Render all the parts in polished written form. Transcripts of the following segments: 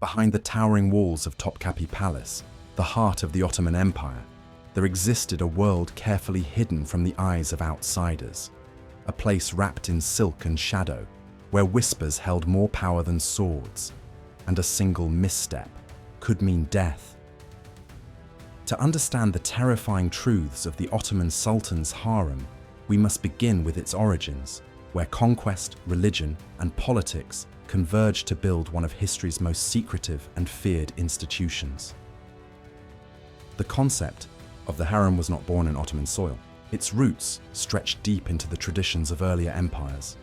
Behind the towering walls of Topkapi Palace, the heart of the Ottoman Empire, there existed a world carefully hidden from the eyes of outsiders, a place wrapped in silk and shadow, where whispers held more power than swords, and a single misstep could mean death. To understand the terrifying truths of the Ottoman Sultan's harem, we must begin with its origins, where conquest, religion, and politics converged to build one of history's most secretive and feared institutions. The concept of the harem was not born in Ottoman soil. Its roots stretched deep into the traditions of earlier empires.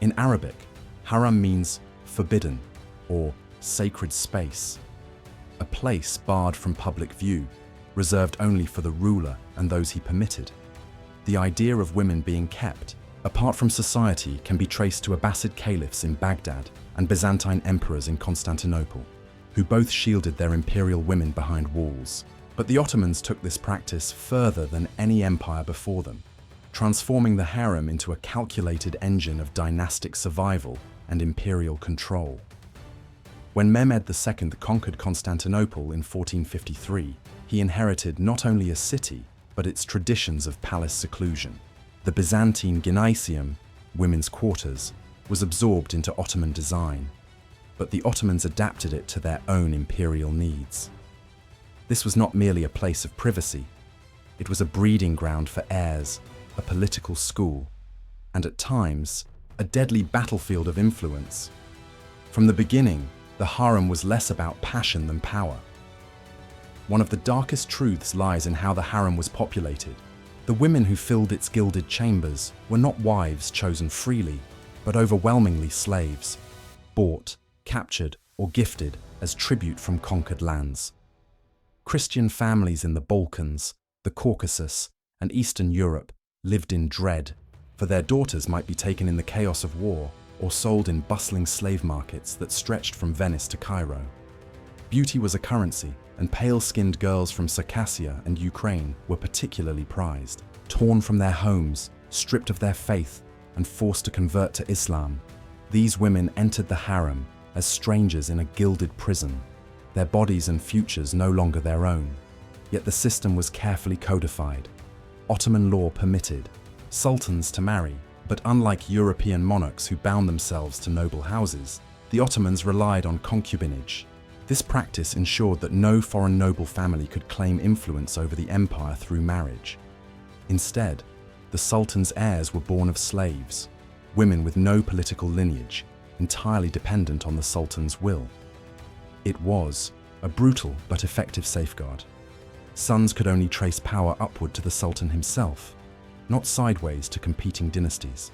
In Arabic, haram means forbidden or sacred space, a place barred from public view, reserved only for the ruler and those he permitted. The idea of women being kept apart from society can be traced to Abbasid caliphs in Baghdad and Byzantine emperors in Constantinople, who both shielded their imperial women behind walls. But the Ottomans took this practice further than any empire before them, transforming the harem into a calculated engine of dynastic survival and imperial control. When Mehmed II conquered Constantinople in 1453, he inherited not only a city, but its traditions of palace seclusion. The Byzantine gymnasium, women's quarters, was absorbed into Ottoman design, but the Ottomans adapted it to their own imperial needs. This was not merely a place of privacy, it was a breeding ground for heirs, a political school, and at times, a deadly battlefield of influence. From the beginning, the harem was less about passion than power. One of the darkest truths lies in how the harem was populated. The women who filled its gilded chambers were not wives chosen freely, but overwhelmingly slaves, bought, captured, or gifted as tribute from conquered lands. Christian families in the Balkans, the Caucasus, and Eastern Europe lived in dread, for their daughters might be taken in the chaos of war or sold in bustling slave markets that stretched from Venice to Cairo. Beauty was a currency, and pale-skinned girls from Circassia and Ukraine were particularly prized. Torn from their homes, stripped of their faith, and forced to convert to Islam, these women entered the harem as strangers in a gilded prison, their bodies and futures no longer their own. Yet the system was carefully codified. Ottoman law permitted sultans to marry, but unlike European monarchs who bound themselves to noble houses, the Ottomans relied on concubinage. This practice ensured that no foreign noble family could claim influence over the empire through marriage. Instead, the sultan's heirs were born of slaves, women with no political lineage, entirely dependent on the sultan's will. It was a brutal but effective safeguard. Sons could only trace power upward to the sultan himself, not sideways to competing dynasties.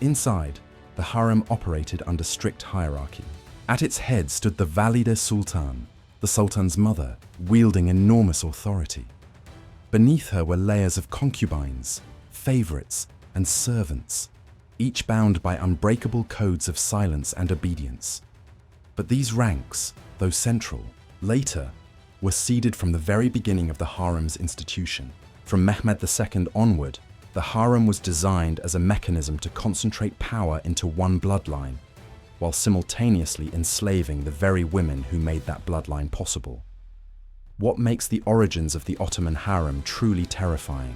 Inside, the harem operated under strict hierarchy. At its head stood the wielded sultan, the sultan's mother, wielding enormous authority. Beneath her were layers of concubines, favorites, and servants, each bound by unbreakable codes of silence and obedience. But these ranks, though central, later were seeded from the very beginning of the harem's institution. From Mehmed II onward, the harem was designed as a mechanism to concentrate power into one bloodline, while simultaneously enslaving the very women who made that bloodline possible. What makes the origins of the Ottoman harem truly terrifying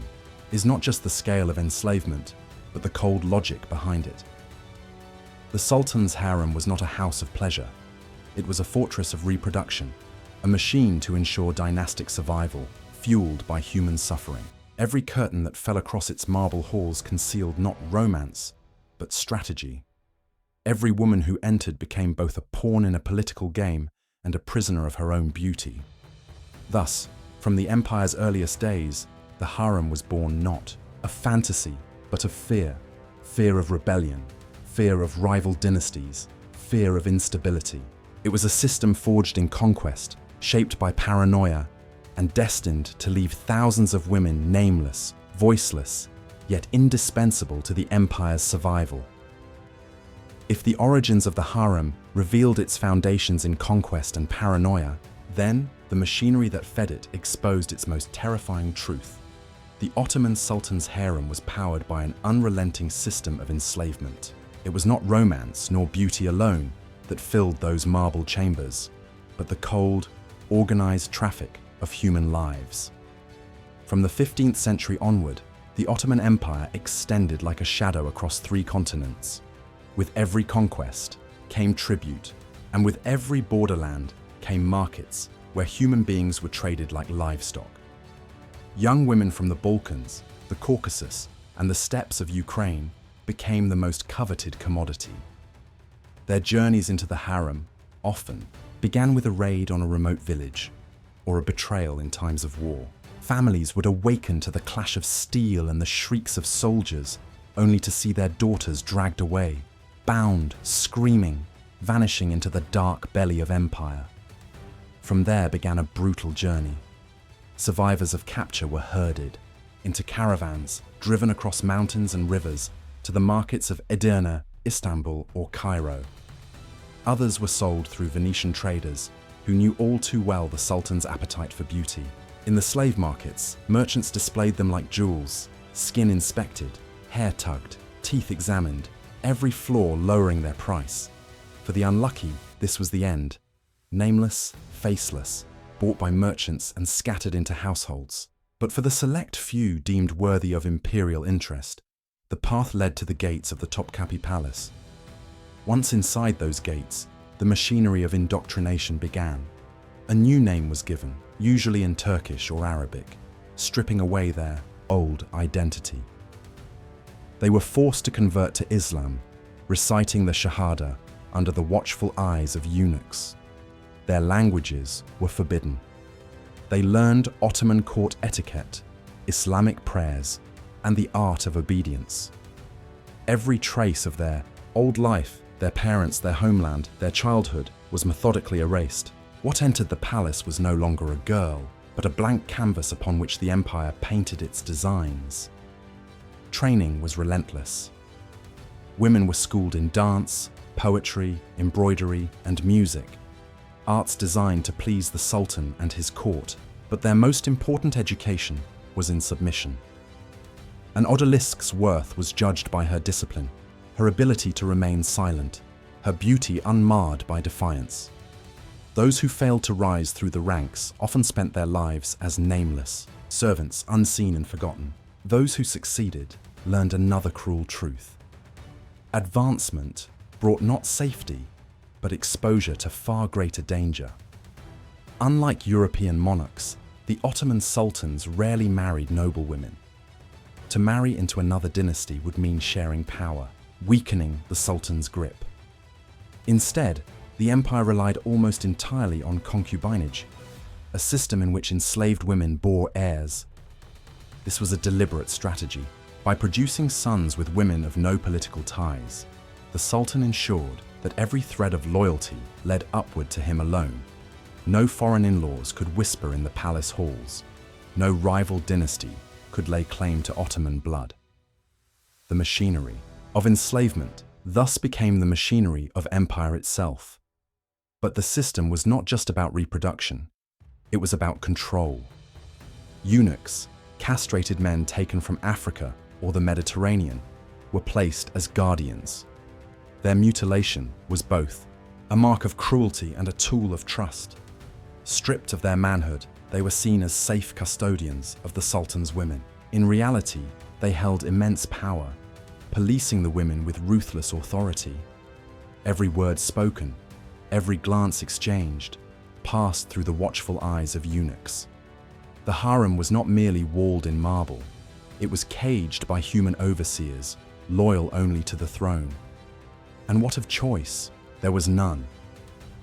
is not just the scale of enslavement, but the cold logic behind it. The Sultan's harem was not a house of pleasure. It was a fortress of reproduction, a machine to ensure dynastic survival, fueled by human suffering. Every curtain that fell across its marble halls concealed not romance, but strategy. Every woman who entered became both a pawn in a political game and a prisoner of her own beauty. Thus, from the empire's earliest days, the harem was born not of fantasy, but of fear. Fear of rebellion, fear of rival dynasties, fear of instability. It was a system forged in conquest, shaped by paranoia, and destined to leave thousands of women nameless, voiceless, yet indispensable to the empire's survival. If the origins of the harem revealed its foundations in conquest and paranoia, then the machinery that fed it exposed its most terrifying truth. The Ottoman Sultan's harem was powered by an unrelenting system of enslavement. It was not romance nor beauty alone, that filled those marble chambers, but the cold, organized traffic of human lives. From the 15th century onward, the Ottoman Empire extended like a shadow across 3 continents. With every conquest came tribute, and with every borderland came markets where human beings were traded like livestock. Young women from the Balkans, the Caucasus, and the steppes of Ukraine became the most coveted commodity. Their journeys into the harem often began with a raid on a remote village or a betrayal in times of war. Families would awaken to the clash of steel and the shrieks of soldiers, only to see their daughters dragged away, bound, screaming, vanishing into the dark belly of empire. From there began a brutal journey. Survivors of capture were herded into caravans driven across mountains and rivers to the markets of Edirne, Istanbul, or Cairo. Others were sold through Venetian traders who knew all too well the Sultan's appetite for beauty. In the slave markets, merchants displayed them like jewels, skin inspected, hair tugged, teeth examined, every flaw lowering their price. For the unlucky, this was the end. Nameless, faceless, bought by merchants and scattered into households. But for the select few deemed worthy of imperial interest, the path led to the gates of the Topkapi Palace. Once inside those gates, the machinery of indoctrination began. A new name was given, usually in Turkish or Arabic, stripping away their old identity. They were forced to convert to Islam, reciting the Shahada under the watchful eyes of eunuchs. Their languages were forbidden. They learned Ottoman court etiquette, Islamic prayers, and the art of obedience. Every trace of their old life, their parents, their homeland, their childhood, was methodically erased. What entered the palace was no longer a girl, but a blank canvas upon which the empire painted its designs. Training was relentless. Women were schooled in dance, poetry, embroidery, and music, arts designed to please the Sultan and his court, but their most important education was in submission. An odalisque's worth was judged by her discipline, her ability to remain silent, her beauty unmarred by defiance. Those who failed to rise through the ranks often spent their lives as nameless, servants unseen and forgotten. Those who succeeded learned another cruel truth. Advancement brought not safety, but exposure to far greater danger. Unlike European monarchs, the Ottoman sultans rarely married noble women. To marry into another dynasty would mean sharing power, weakening the sultan's grip. Instead, the empire relied almost entirely on concubinage, a system in which enslaved women bore heirs. This was a deliberate strategy. By producing sons with women of no political ties, the sultan ensured that every thread of loyalty led upward to him alone. No foreign in-laws could whisper in the palace halls. No rival dynasty could lay claim to Ottoman blood. The machinery of enslavement thus became the machinery of empire itself. But the system was not just about reproduction. It was about control. Eunuchs, castrated men taken from Africa or the Mediterranean, were placed as guardians. Their mutilation was both a mark of cruelty and a tool of trust. Stripped of their manhood, they were seen as safe custodians of the Sultan's women. In reality, they held immense power, policing the women with ruthless authority. Every word spoken, every glance exchanged, passed through the watchful eyes of eunuchs. The harem was not merely walled in marble. It was caged by human overseers, loyal only to the throne. And what of choice? There was none.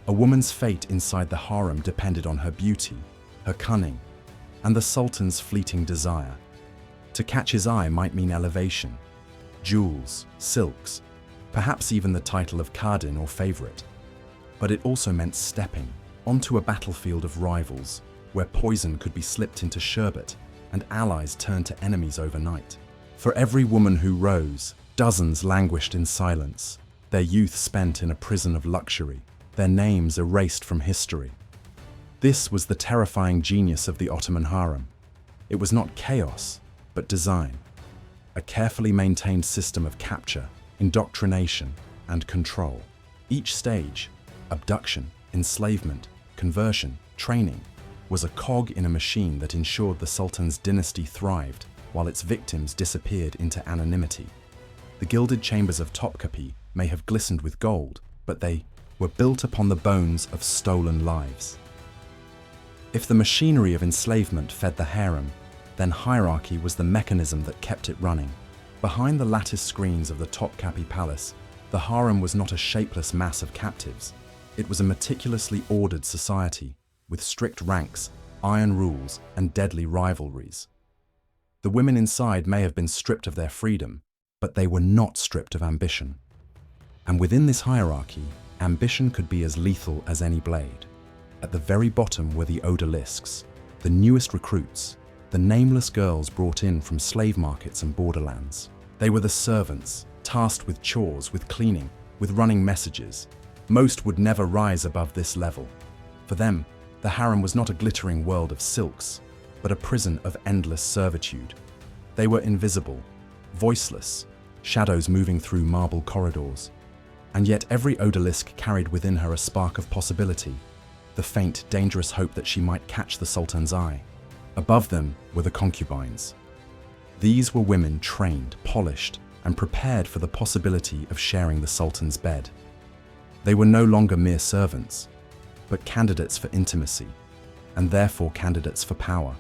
A woman's fate inside the harem depended on her beauty, her cunning, and the sultan's fleeting desire. To catch his eye might mean elevation, jewels, silks, perhaps even the title of Kardin or favorite. But it also meant stepping onto a battlefield of rivals, where poison could be slipped into sherbet and allies turned to enemies overnight. For every woman who rose, dozens languished in silence, their youth spent in a prison of luxury, their names erased from history. This was the terrifying genius of the Ottoman harem. It was not chaos, but design, a carefully maintained system of capture, indoctrination, and control. Each stage abduction, enslavement, conversion, training, was a cog in a machine that ensured the Sultan's dynasty thrived while its victims disappeared into anonymity. The gilded chambers of Topkapi may have glistened with gold, but they were built upon the bones of stolen lives. If the machinery of enslavement fed the harem, then hierarchy was the mechanism that kept it running. Behind the lattice screens of the Topkapi Palace, the harem was not a shapeless mass of captives. It was a meticulously ordered society, with strict ranks, iron rules, and deadly rivalries. The women inside may have been stripped of their freedom, but they were not stripped of ambition. And within this hierarchy, ambition could be as lethal as any blade. At the very bottom were the odalisques, the newest recruits, the nameless girls brought in from slave markets and borderlands. They were the servants, tasked with chores, with cleaning, with running messages. Most would never rise above this level. For them, the harem was not a glittering world of silks, but a prison of endless servitude. They were invisible, voiceless, shadows moving through marble corridors. And yet every odalisque carried within her a spark of possibility, the faint, dangerous hope that she might catch the Sultan's eye. Above them were the concubines. These were women trained, polished, and prepared for the possibility of sharing the Sultan's bed. They were no longer mere servants, but candidates for intimacy, and therefore candidates for power.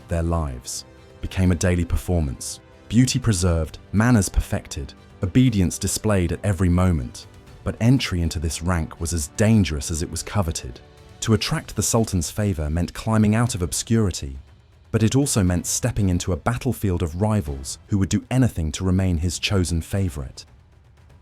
Their lives became a daily performance, beauty preserved, manners perfected, obedience displayed at every moment. But entry into this rank was as dangerous as it was coveted. To attract the Sultan's favor meant climbing out of obscurity, but it also meant stepping into a battlefield of rivals who would do anything to remain his chosen favorite.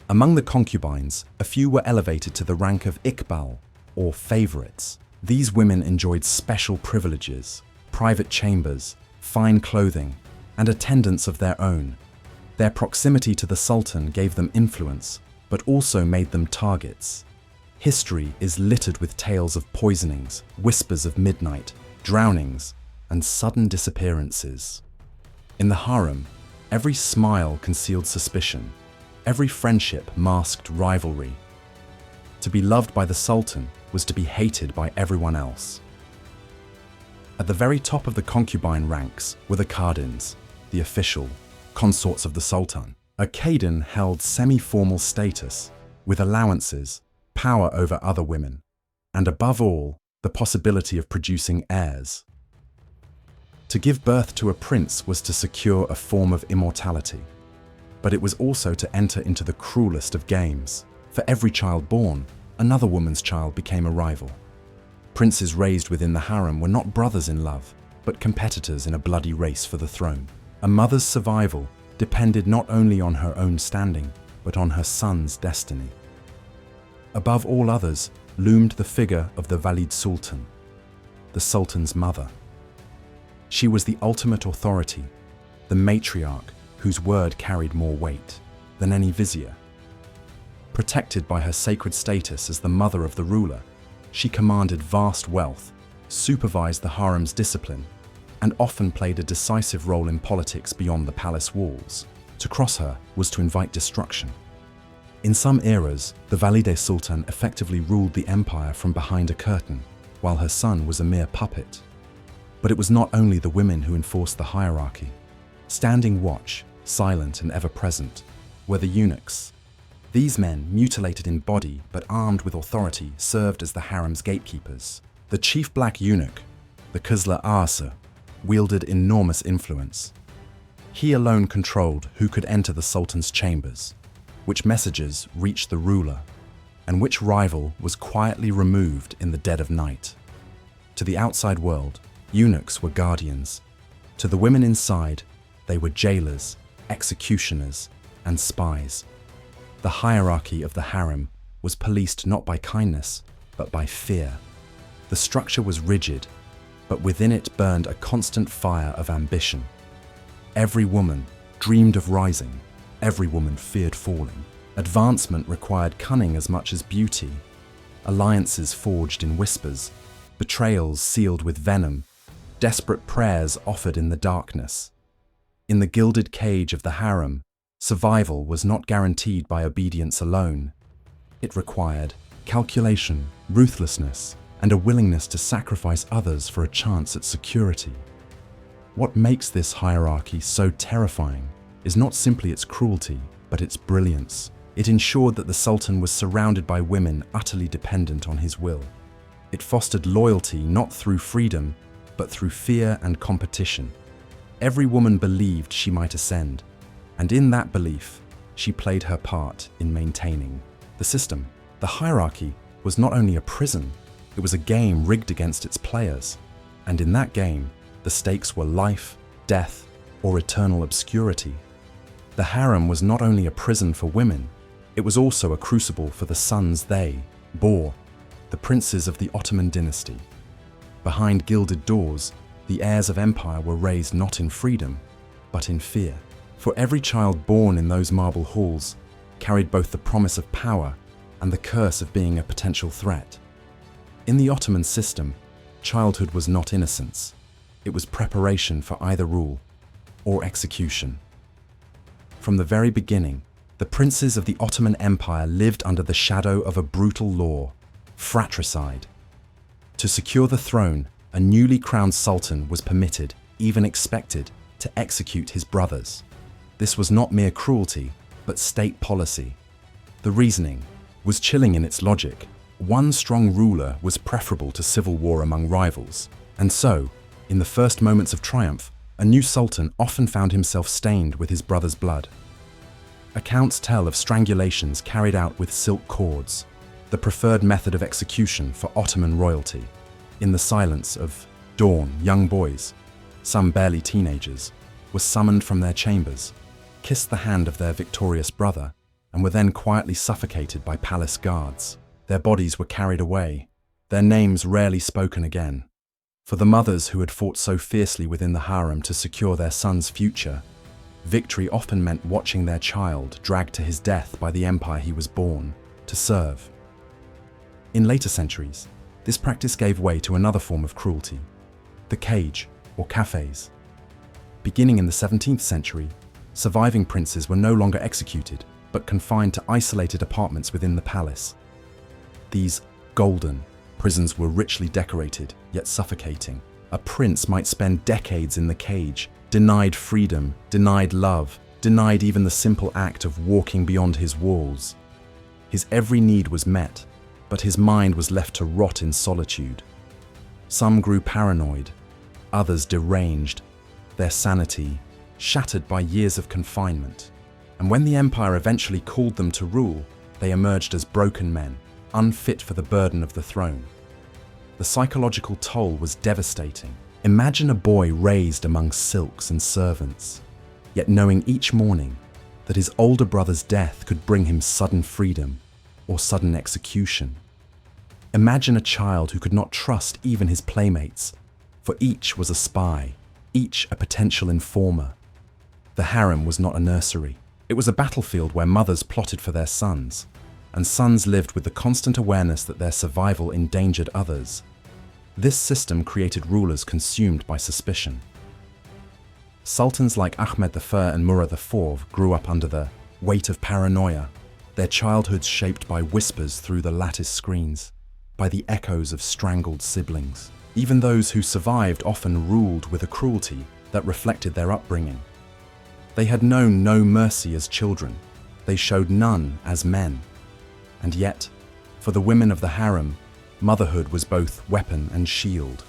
Among the concubines, a few were elevated to the rank of Iqbal, or favorites. These women enjoyed special privileges, private chambers, fine clothing, and attendants of their own. Their proximity to the Sultan gave them influence, but also made them targets. History is littered with tales of poisonings, whispers of midnight, drownings, and sudden disappearances. In the harem, every smile concealed suspicion, every friendship masked rivalry. To be loved by the Sultan was to be hated by everyone else. At the very top of the concubine ranks were the Khadins, the official consorts of the Sultan. A Khadin held semi-formal status, with allowances, power over other women, and above all, the possibility of producing heirs. To give birth to a prince was to secure a form of immortality, but it was also to enter into the cruelest of games. For every child born, another woman's child became a rival. Princes raised within the harem were not brothers in love, but competitors in a bloody race for the throne. A mother's survival depended not only on her own standing, but on her son's destiny. Above all others loomed the figure of the Wielded Sultan, the Sultan's mother. She was the ultimate authority, the matriarch whose word carried more weight than any vizier. Protected by her sacred status as the mother of the ruler, she commanded vast wealth, supervised the harem's discipline, and often played a decisive role in politics beyond the palace walls. To cross her was to invite destruction. In some eras, the Wielded Sultan effectively ruled the empire from behind a curtain, while her son was a mere puppet. But it was not only the women who enforced the hierarchy. Standing watch, silent and ever-present, were the eunuchs. These men, mutilated in body but armed with authority, served as the harem's gatekeepers. The chief black eunuch, the Kızlar Ağası, wielded enormous influence. He alone controlled who could enter the Sultan's chambers, which messages reached the ruler, and which rival was quietly removed in the dead of night. To the outside world, eunuchs were guardians. To the women inside, they were jailers, executioners, and spies. The hierarchy of the harem was policed not by kindness, but by fear. The structure was rigid, but within it burned a constant fire of ambition. Every woman dreamed of rising, every woman feared falling. Advancement required cunning as much as beauty. Alliances forged in whispers, betrayals sealed with venom, desperate prayers offered in the darkness. In the gilded cage of the harem, survival was not guaranteed by obedience alone. It required calculation, ruthlessness, and a willingness to sacrifice others for a chance at security. What makes this hierarchy so terrifying is not simply its cruelty, but its brilliance. It ensured that the Sultan was surrounded by women utterly dependent on his will. It fostered loyalty not through freedom, but through fear and competition. Every woman believed she might ascend, and in that belief, she played her part in maintaining the system. The hierarchy was not only a prison, it was a game rigged against its players. And in that game, the stakes were life, death, or eternal obscurity. The harem was not only a prison for women, it was also a crucible for the sons they bore, the princes of the Ottoman dynasty. Behind gilded doors, the heirs of empire were raised not in freedom, but in fear. For every child born in those marble halls carried both the promise of power and the curse of being a potential threat. In the Ottoman system, childhood was not innocence. It was preparation for either rule or execution. From the very beginning, the princes of the Ottoman Empire lived under the shadow of a brutal law, fratricide. To secure the throne, a newly crowned sultan was permitted, even expected, to execute his brothers. This was not mere cruelty, but state policy. The reasoning was chilling in its logic. One strong ruler was preferable to civil war among rivals, and so, in the first moments of triumph, a new sultan often found himself stained with his brother's blood. Accounts tell of strangulations carried out with silk cords, the preferred method of execution for Ottoman royalty. In the silence of dawn, young boys, some barely teenagers, were summoned from their chambers, kissed the hand of their victorious brother, and were then quietly suffocated by palace guards. Their bodies were carried away, their names rarely spoken again. For the mothers who had fought so fiercely within the harem to secure their son's future, victory often meant watching their child dragged to his death by the empire he was born to serve. In later centuries, this practice gave way to another form of cruelty, the cage or cafes. Beginning in the 17th century, surviving princes were no longer executed, but confined to isolated apartments within the palace. These golden prisons were richly decorated, yet suffocating. A prince might spend decades in the cage, denied freedom, denied love, denied even the simple act of walking beyond his walls. His every need was met, but his mind was left to rot in solitude. Some grew paranoid, others deranged, their sanity shattered by years of confinement. And when the empire eventually called them to rule, they emerged as broken men, unfit for the burden of the throne. The psychological toll was devastating. Imagine a boy raised among silks and servants, yet knowing each morning that his older brother's death could bring him sudden freedom or sudden execution. Imagine a child who could not trust even his playmates, for each was a spy, each a potential informer. The harem was not a nursery. It was a battlefield where mothers plotted for their sons, and sons lived with the constant awareness that their survival endangered others. This system created rulers consumed by suspicion. Sultans like Ahmed I and Murad IV grew up under the weight of paranoia, their childhoods shaped by whispers through the lattice screens, by the echoes of strangled siblings. Even those who survived often ruled with a cruelty that reflected their upbringing. They had known no mercy as children, they showed none as men. And yet, for the women of the harem, motherhood was both weapon and shield.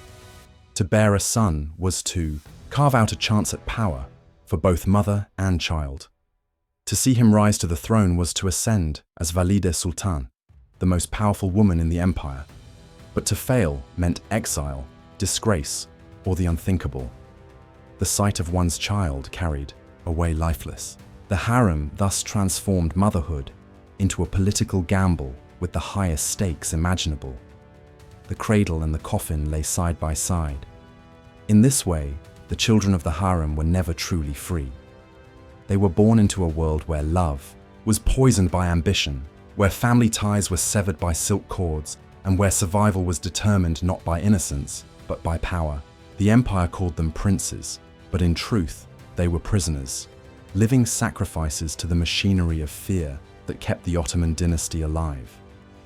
To bear a son was to carve out a chance at power for both mother and child. To see him rise to the throne was to ascend as wielded Sultan, the most powerful woman in the empire. But to fail meant exile, disgrace, or the unthinkable. The sight of one's child carried away lifeless. The harem thus transformed motherhood into a political gamble with the highest stakes imaginable. The cradle and the coffin lay side by side. In this way, the children of the harem were never truly free. They were born into a world where love was poisoned by ambition, where family ties were severed by silk cords, and where survival was determined not by innocence, but by power. The empire called them princes, but in truth, they were prisoners, living sacrifices to the machinery of fear that kept the Ottoman dynasty alive.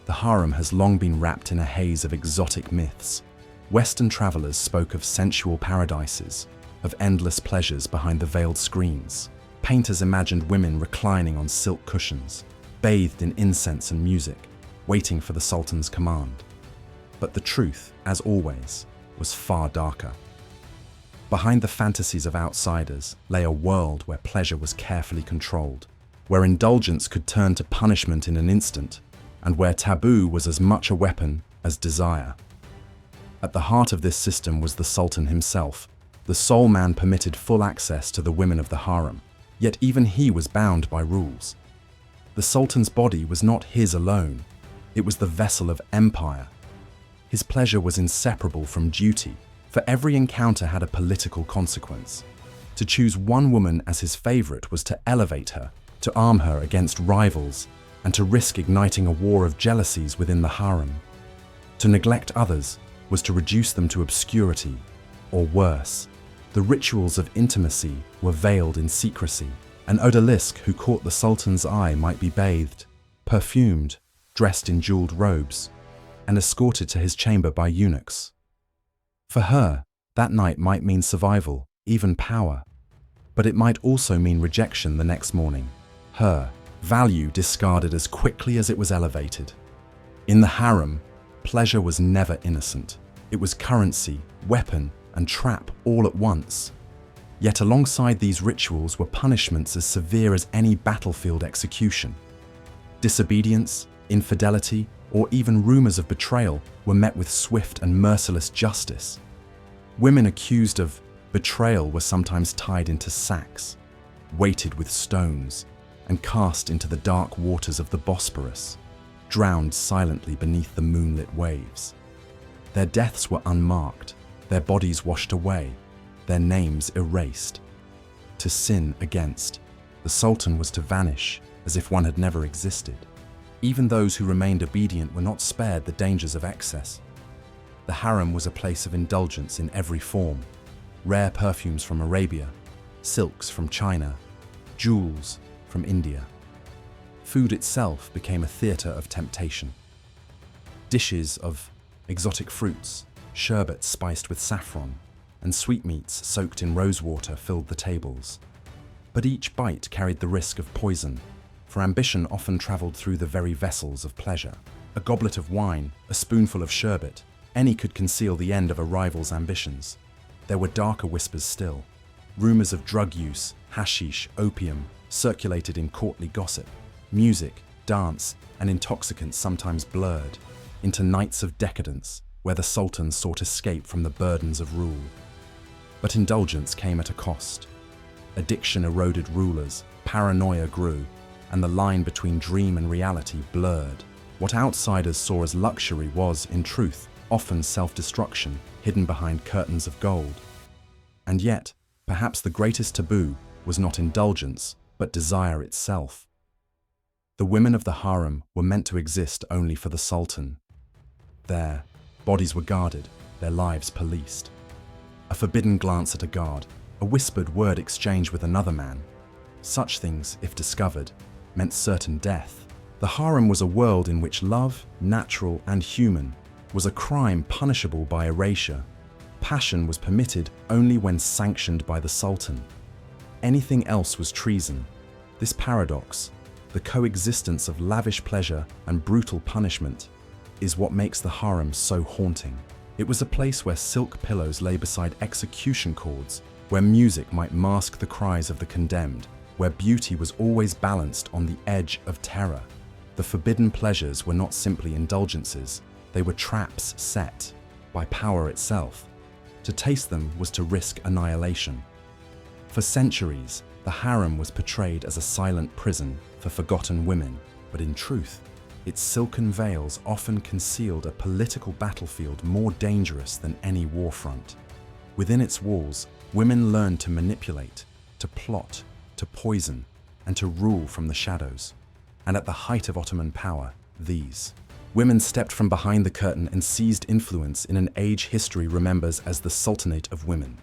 the harem has long been wrapped in a haze of exotic myths. Western travelers spoke of sensual paradises, of endless pleasures behind the veiled screens. Painters imagined women reclining on silk cushions, bathed in incense and music, waiting for the Sultan's command. But the truth, as always, was far darker. Behind the fantasies of outsiders lay a world where pleasure was carefully controlled, where indulgence could turn to punishment in an instant, and where taboo was as much a weapon as desire. At the heart of this system was the Sultan himself, the sole man permitted full access to the women of the harem, yet even he was bound by rules. The Sultan's body was not his alone, it was the vessel of empire. His pleasure was inseparable from duty, for every encounter had a political consequence. To choose one woman as his favorite was to elevate her, to arm her against rivals, and to risk igniting a war of jealousies within the harem. To neglect others was to reduce them to obscurity, or worse. The rituals of intimacy were veiled in secrecy. An odalisque who caught the Sultan's eye might be bathed, perfumed, dressed in jeweled robes, and escorted to his chamber by eunuchs. For her, that night might mean survival, even power, but it might also mean rejection the next morning. Her value discarded as quickly as it was elevated. In the harem, pleasure was never innocent. It was currency, weapon, and trap all at once. Yet alongside these rituals were punishments as severe as any battlefield execution. Disobedience, infidelity, or even rumors of betrayal were met with swift and merciless justice. Women accused of betrayal were sometimes tied into sacks, weighted with stones, and cast into the dark waters of the Bosporus, drowned silently beneath the moonlit waves. Their deaths were unmarked, their bodies washed away, their names erased. To sin against, the Sultan was to vanish as if one had never existed. Even those who remained obedient were not spared the dangers of excess. The harem was a place of indulgence in every form. Rare perfumes from Arabia, silks from China, jewels from India. Food itself became a theatre of temptation. Dishes of exotic fruits, sherbet spiced with saffron, and sweetmeats soaked in rosewater filled the tables. But each bite carried the risk of poison, for ambition often travelled through the very vessels of pleasure. A goblet of wine, a spoonful of sherbet, any could conceal the end of a rival's ambitions. There were darker whispers still. Rumours of drug use, hashish, opium, circulated in courtly gossip. Music, dance, and intoxicants sometimes blurred into nights of decadence where the Sultan sought escape from the burdens of rule. But indulgence came at a cost. Addiction eroded rulers, paranoia grew, and the line between dream and reality blurred. What outsiders saw as luxury was, in truth, often self-destruction hidden behind curtains of gold. And yet, perhaps the greatest taboo was not indulgence, but desire itself. The women of the harem were meant to exist only for the Sultan. Their bodies were guarded, their lives policed. A forbidden glance at a guard, a whispered word exchange with another man. Such things, if discovered, meant certain death. The harem was a world in which love, natural and human, was a crime punishable by erasure. Passion was permitted only when sanctioned by the Sultan. Anything else was treason. This paradox, the coexistence of lavish pleasure and brutal punishment, is what makes the harem so haunting. It was a place where silk pillows lay beside execution cords, where music might mask the cries of the condemned, where beauty was always balanced on the edge of terror. The forbidden pleasures were not simply indulgences, they were traps set by power itself. To taste them was to risk annihilation. For centuries, the harem was portrayed as a silent prison for forgotten women, but in truth, its silken veils often concealed a political battlefield more dangerous than any war front. Within its walls, women learned to manipulate, to plot, to poison, and to rule from the shadows. And at the height of Ottoman power, these women stepped from behind the curtain and seized influence in an age history remembers as the Sultanate of Women.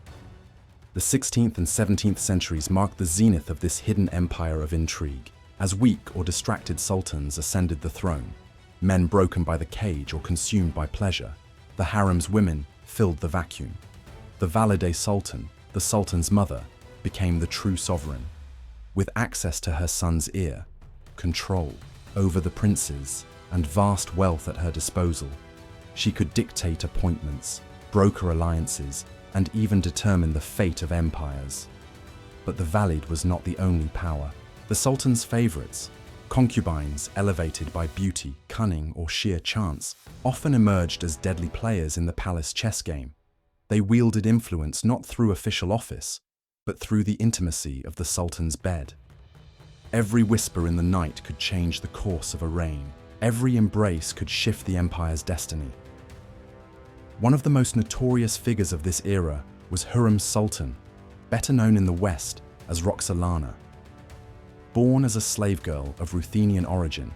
The 16th and 17th centuries marked the zenith of this hidden empire of intrigue, as weak or distracted sultans ascended the throne. men broken by the cage or consumed by pleasure. The harem's women filled the vacuum. The wielded sultan, the sultan's mother, became the true sovereign. With access to her son's ear, control over the princes, and vast wealth at her disposal, she could dictate appointments, broker alliances, and even determine the fate of empires. But the wielded was not the only power. The sultan's favorites, concubines elevated by beauty, cunning, or sheer chance, often emerged as deadly players in the palace chess game. They wielded influence not through official office, but through the intimacy of the sultan's bed. Every whisper in the night could change the course of a reign. Every embrace could shift the empire's destiny. One of the most notorious figures of this era was Harem Sultan, better known in the West as Roxolana. Born as a slave girl of Ruthenian origin,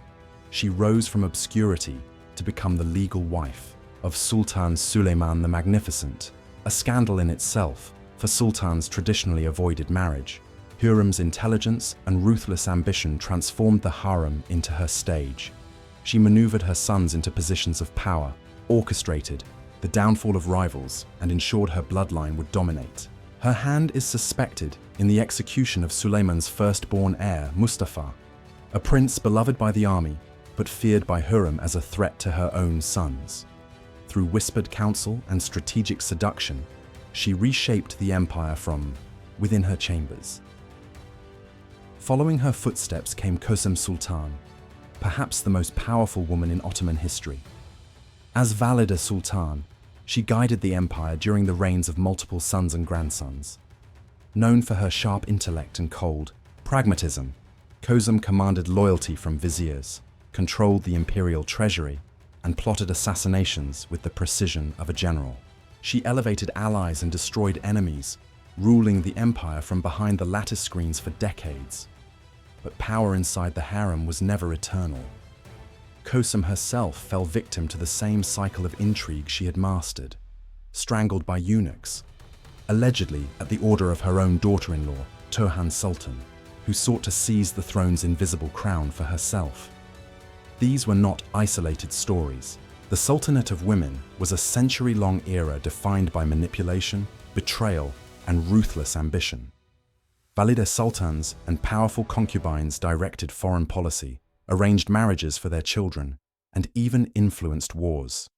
she rose from obscurity to become the legal wife of Sultan Suleiman the Magnificent, a scandal in itself, for sultans traditionally avoided marriage. Hürrem's intelligence and ruthless ambition transformed the harem into her stage. She maneuvered her sons into positions of power, orchestrated the downfall of rivals, and ensured her bloodline would dominate. Her hand is suspected in the execution of Suleiman's firstborn heir, Mustafa, a prince beloved by the army, but feared by Hürrem as a threat to her own sons. Through whispered counsel and strategic seduction, she reshaped the empire from within her chambers. Following her footsteps came Ottoman Sultan, perhaps the most powerful woman in Ottoman history. As wielded Sultan, she guided the empire during the reigns of multiple sons and grandsons. Known for her sharp intellect and cold pragmatism, Ottoman commanded loyalty from viziers, controlled the imperial treasury, and plotted assassinations with the precision of a general. She elevated allies and destroyed enemies, ruling the empire from behind the lattice screens for decades. But power inside the harem was never eternal. Ottoman herself fell victim to the same cycle of intrigue she had mastered, strangled by eunuchs, allegedly at the order of her own daughter-in-law, Ottoman Sultan, who sought to seize the throne's invisible crown for herself. These were not isolated stories. The Sultanate of Women was a century-long era defined by manipulation, betrayal, and ruthless ambition. Wielded sultans and powerful concubines directed foreign policy, arranged marriages for their children, and even influenced wars.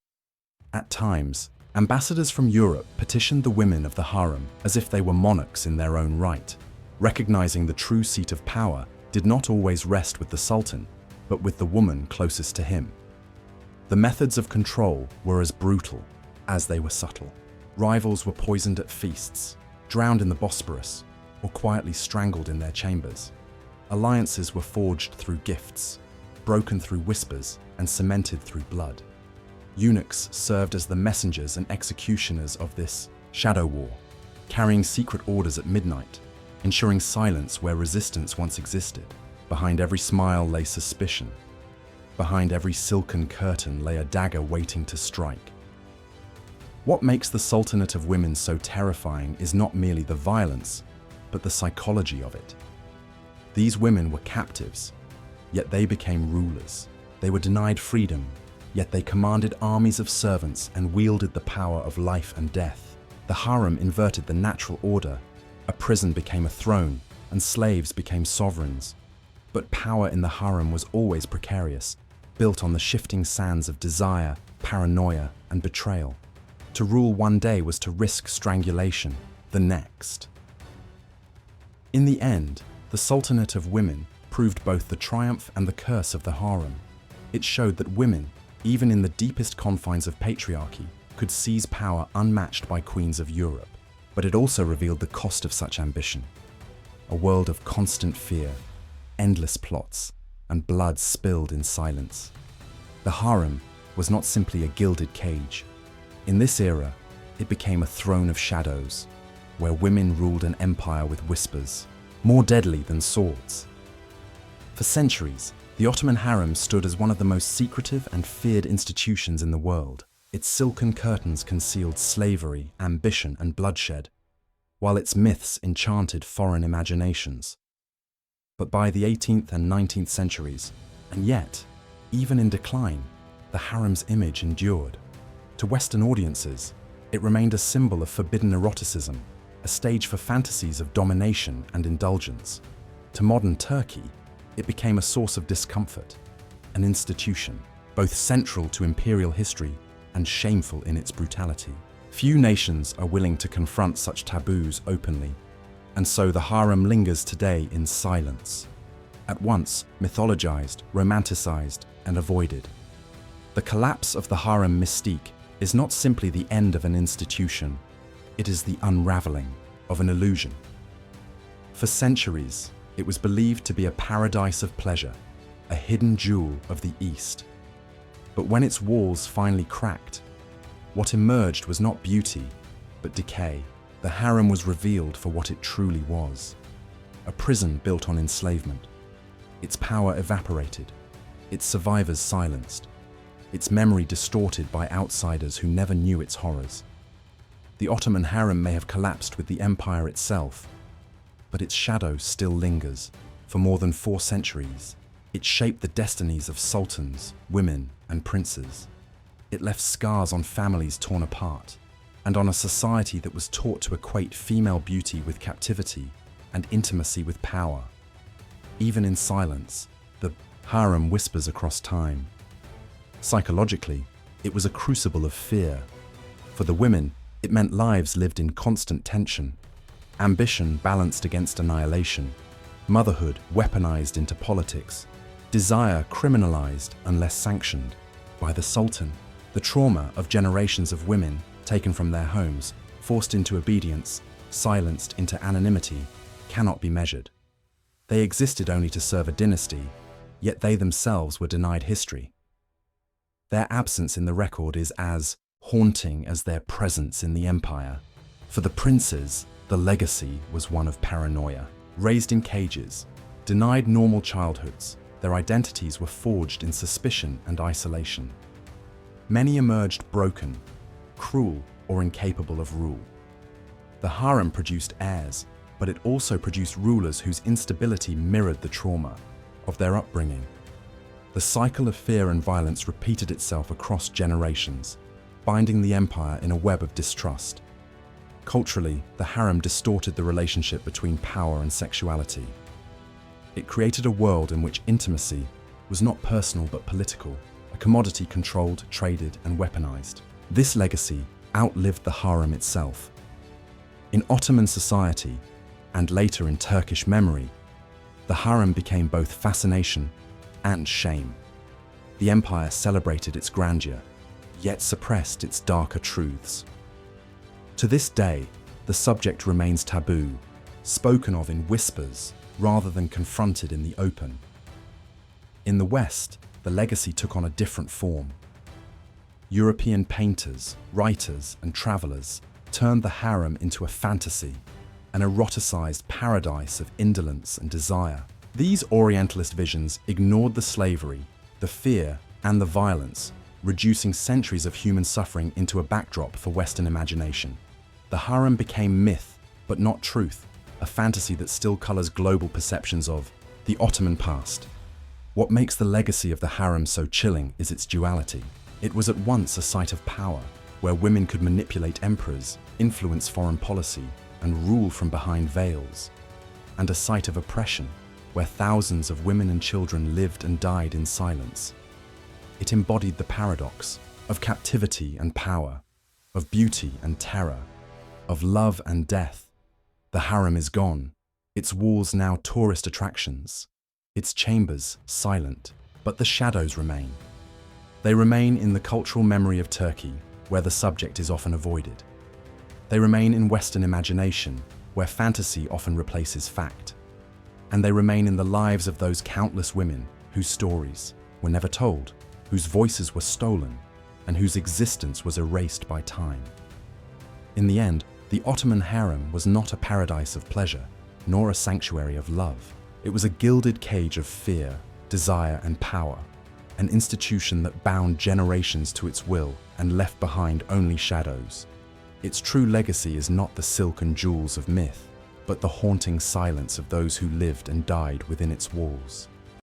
At times, ambassadors from Europe petitioned the women of the harem as if they were monarchs in their own right, recognizing the true seat of power did not always rest with the sultan, but with the woman closest to him. The methods of control were as brutal as they were subtle. Rivals were poisoned at feasts, drowned in the Bosporus, or quietly strangled in their chambers. Alliances were forged through gifts, broken through whispers, and cemented through blood. Eunuchs served as the messengers and executioners of this shadow war, carrying secret orders at midnight, ensuring silence where resistance once existed. Behind every smile lay suspicion. Behind every silken curtain lay a dagger waiting to strike. What makes the Sultanate of Women so terrifying is not merely the violence, but the psychology of it. These women were captives, yet they became rulers. They were denied freedom, yet they commanded armies of servants and wielded the power of life and death. The harem inverted the natural order. A prison became a throne, and slaves became sovereigns. But power in the harem was always precarious, built on the shifting sands of desire, paranoia, and betrayal. To rule one day was to risk strangulation the next. In the end, the Sultanate of Women proved both the triumph and the curse of the harem. It showed that women, even in the deepest confines of patriarchy, could seize power unmatched by queens of Europe. But it also revealed the cost of such ambition. A world of constant fear, endless plots, and blood spilled in silence. The harem was not simply a gilded cage. In this era, it became a throne of shadows, where women ruled an empire with whispers, more deadly than swords. For centuries, the Ottoman harem stood as one of the most secretive and feared institutions in the world. Its silken curtains concealed slavery, ambition, and bloodshed, while its myths enchanted foreign imaginations. But by the 18th and 19th centuries, and yet, even in decline, the harem's image endured. To Western audiences, it remained a symbol of forbidden eroticism, a stage for fantasies of domination and indulgence. To modern Turkey, it became a source of discomfort, an institution, both central to imperial history and shameful in its brutality. Few nations are willing to confront such taboos openly, and so the harem lingers today in silence, at once mythologized, romanticized, and avoided. The collapse of the harem mystique is not simply the end of an institution, it is the unraveling of an illusion. For centuries, it was believed to be a paradise of pleasure, a hidden jewel of the East. But when its walls finally cracked, what emerged was not beauty, but decay. The harem was revealed for what it truly was: a prison built on enslavement. Its power evaporated, its survivors silenced, its memory distorted by outsiders who never knew its horrors. The Ottoman harem may have collapsed with the empire itself, but its shadow still lingers. For more than 4 centuries, it shaped the destinies of sultans, women, and princes. It left scars on families torn apart, and on a society that was taught to equate female beauty with captivity and intimacy with power. Even in silence, the harem whispers across time. Psychologically, it was a crucible of fear. For the women, it meant lives lived in constant tension, ambition balanced against annihilation, motherhood weaponized into politics, desire criminalized unless sanctioned by the Sultan. The trauma of generations of women taken from their homes, forced into obedience, silenced into anonymity, cannot be measured. They existed only to serve a dynasty, yet they themselves were denied history. Their absence in the record is as haunting as their presence in the empire. For the princes, the legacy was one of paranoia. Raised in cages, denied normal childhoods, their identities were forged in suspicion and isolation. Many emerged broken, cruel, or incapable of rule. The harem produced heirs, but it also produced rulers whose instability mirrored the trauma of their upbringing. The cycle of fear and violence repeated itself across generations, binding the empire in a web of distrust. Culturally, the harem distorted the relationship between power and sexuality. It created a world in which intimacy was not personal but political, a commodity controlled, traded, and weaponized. This legacy outlived the harem itself. In Ottoman society, and later in Turkish memory, the harem became both fascination and shame. The empire celebrated its grandeur, yet suppressed its darker truths. To this day, the subject remains taboo, spoken of in whispers rather than confronted in the open. In the West, the legacy took on a different form. European painters, writers, and travelers turned the harem into a fantasy, an eroticized paradise of indolence and desire. These Orientalist visions ignored the slavery, the fear, and the violence, reducing centuries of human suffering into a backdrop for Western imagination. The harem became myth, but not truth, a fantasy that still colors global perceptions of the Ottoman past. What makes the legacy of the harem so chilling is its duality. It was at once a site of power, where women could manipulate emperors, influence foreign policy, and rule from behind veils, and a site of oppression, where thousands of women and children lived and died in silence. It embodied the paradox of captivity and power, of beauty and terror, of love and death. The harem is gone, its walls now tourist attractions, its chambers silent, but the shadows remain. They remain in the cultural memory of Turkey, where the subject is often avoided. They remain in Western imagination, where fantasy often replaces fact. And they remain in the lives of those countless women whose stories were never told, whose voices were stolen, and whose existence was erased by time. In the end, the Ottoman harem was not a paradise of pleasure, nor a sanctuary of love. It was a gilded cage of fear, desire, and power, an institution that bound generations to its will and left behind only shadows. Its true legacy is not the silk and jewels of myth, but the haunting silence of those who lived and died within its walls.